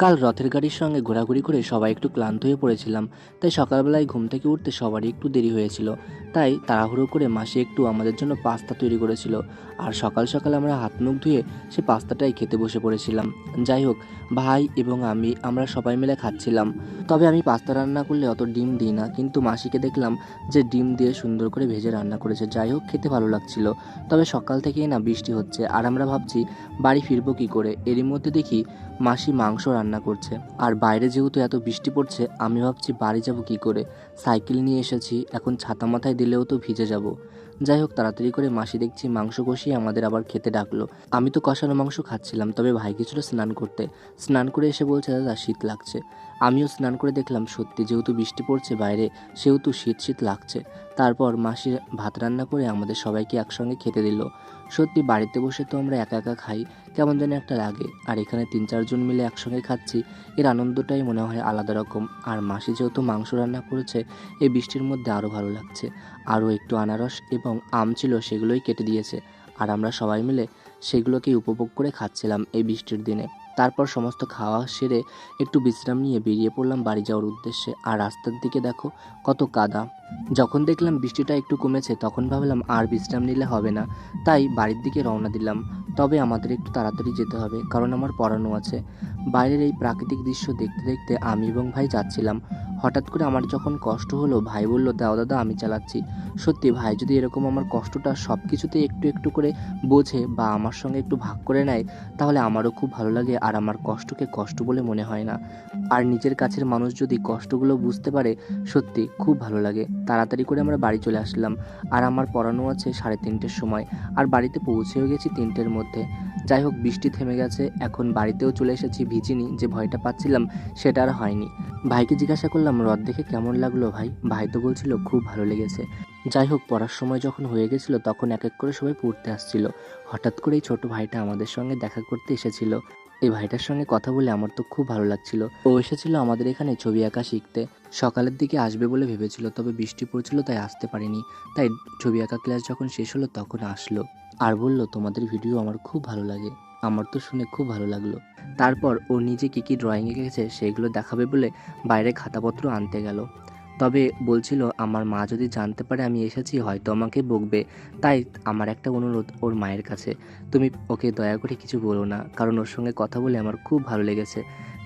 কাল রথের গাড়ির সঙ্গে ঘোরাঘুরি করে সবাই একটু ক্লান্ত হয়ে পড়েছিলাম, তাই সকালবেলায় ঘুম থেকে উঠতে সবারই একটু দেরি হয়েছিল। তাই তাড়াহুড়ো করে মাসি একটু আমাদের জন্য পাস্তা তৈরি করেছিল, আর সকাল সকাল আমরা হাত মুখ ধুয়ে সে পাস্তাটাই খেতে বসে পড়েছিলাম। যাই হোক, ভাই এবং আমরা সবাই মিলে খাচ্ছিলাম। তবে আমি পাস্তা রান্না করলে অত ডিম দিই না, কিন্তু মাসিকে দেখলাম যে ডিম দিয়ে সুন্দর করে ভেজে রান্না করেছে। যাই হোক, খেতে ভালো লাগছিল। তবে সকাল থেকেই না বৃষ্টি হচ্ছে, আর আমরা ভাবছি বাড়ি ফিরবো কী করে। এরই মধ্যে দেখি মাসি মাংস রান্না করছে, আর বাইরে যেহেতু এত বৃষ্টি পড়ছে, আমি ভাবছি বাড়ি যাব কি করে। সাইকেল নিয়ে এসেছি, এখন ছাতা মাথায় দিলেও তো ভিজে যাব। যাই হোক, তাড়াতাড়ি করে মাসি দেখছি মাংস কষিয়ে আমাদের আবার খেতে ডাকলো। আমি তো কষানো মাংস খাচ্ছিলাম, তবে ভাই গেছিল স্নান করতে। স্নান করে এসে বলছে, দাদা শীত লাগছে। আমিও স্নান করে দেখলাম সত্যি, যেহেতু বৃষ্টি পড়ছে বাইরে, সেহেতু শীত শীত লাগছে। তারপর মাসি ভাত রান্না করে আমাদের সবাইকে একসঙ্গে খেতে দিল। সত্যি বাড়িতে বসে তো আমরা একা একা খাই, কেমন যেন একটা লাগে, আর এখানে 3-4 জন মিলে একসঙ্গে খাচ্ছি, এর আনন্দটাই মনে হয় আলাদা রকম। আর মাসি যেহেতু মাংস রান্না করেছে, এই বৃষ্টির মধ্যে আরও ভালো লাগছে। আরও একটু আনারস এবং আম ছিল, সেগুলোই কেটে দিয়েছে, আর আমরা সবাই মিলে সেগুলোকেই উপভোগ করে খাচ্ছিলাম এই বৃষ্টির দিনে। তারপর সমস্ত খাওয়া সেরে একটু বিশ্রাম নিয়ে বেরিয়ে পড়লাম বাড়ি যাওয়ার উদ্দেশ্যে। আর রাস্তার দিকে দেখো কত কাদা। যখন দেখলাম বৃষ্টিটা একটু কমেছে, তখন ভাবলাম আর বিশ্রাম নিলে হবে না, তাই বাড়ির দিকে রওনা দিলাম। তবে আমাদের একটু তাড়াতাড়ি যেতে হবে, কারণ আমার পড়ানো আছে। বাইরের এই প্রাকৃতিক দৃশ্য দেখতে দেখতে আমি এবং ভাই যাচ্ছিলাম। হঠাৎ করে আমার যখন কষ্ট হলো, ভাই বলল, দাও দাদা আমি চালাচ্ছি। সত্যি ভাই যদি এরকম আমার কষ্টটা সব কিছুতে একটু একটু করে বোঝে বা আমার সঙ্গে একটু ভাগ করে নেয়, তাহলে আমারও খুব ভালো লাগে, আর আমার কষ্টকে কষ্ট বলে মনে হয় না। আর নিজের কাছের মানুষ যদি কষ্টগুলো বুঝতে পারে, সত্যি খুব ভালো লাগে। তাড়াতাড়ি করে আমরা বাড়ি চলে আসলাম, আর আমার পড়ানো আছে 3:30-র সময়, আর বাড়িতে পৌঁছেও গেছি 3টের মধ্যে। যাই হোক, বৃষ্টি থেমে গেছে, এখন বাড়িতেও চলে এসেছি, ভিজিনি, যে ভয়টা পাচ্ছিলাম সেটা আর হয়নি। ভাইকে জিজ্ঞাসা করলাম, রথ দেখে কেমন লাগলো ভাই? ভাই তো বলছিল খুব ভালো লেগেছে। যাই হোক, পড়ার সময় যখন হয়ে গেছিলো, তখন এক এক করে সবাই পড়তে আসছিল। হঠাৎ করে এই ছোট ভাইটা আমাদের সঙ্গে দেখা করতে এসেছিল। এই ভাইটার সঙ্গে কথা বলে আমার তো খুব ভালো লাগছিল। ও এসেছিল আমাদের এখানে ছবি আঁকা শিখতে। সকালের দিকে আসবে বলে ভেবেছিল, তবে বৃষ্টি পড়ছিল তাই আসতে পারিনি। তাই ছবি আঁকা ক্লাস যখন শেষ হলো তখন আসলো, আর বলল, তোমাদের ভিডিও আমার খুব ভালো লাগে। আমার তো শুনে খুব ভালো লাগলো। তারপর ও নিজে কী কী ড্রয়িং এঁকেছে সেগুলো দেখাবে বলে বাইরে খাতাপত্র আনতে গেল। তবে বলছিল, আমার মা যদি জানতে পারে আমি এসেছি হয়তো আমাকে বকবে। তাই আমার একটা অনুরোধ ওর মায়ের কাছে, তুমি ওকে দয়া করে কিছু বলো না, কারণ ওর সঙ্গে কথা বলে আমার খুব ভালো লেগেছে।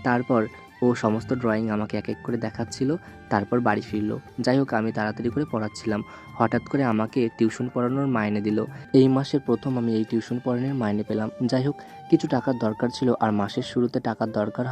তারপর ও সমস্ত ড্রয়িং আমাকে এক এক করে দেখাচ্ছিল, তারপর বাড়ি ফিরলো। যাই হোক, আমি তাড়াতাড়ি করে পড়াচ্ছিলাম, হঠাৎ করে আমাকে টিউশন পড়ানোর মাইনে দিল। এই মাসের প্রথম আমি এই টিউশন পড়ানোর মাইনে পেলাম। যাই হোক, কিছু টাকার দরকার ছিল, আর মাসের শুরুতে টাকার দরকার হয়।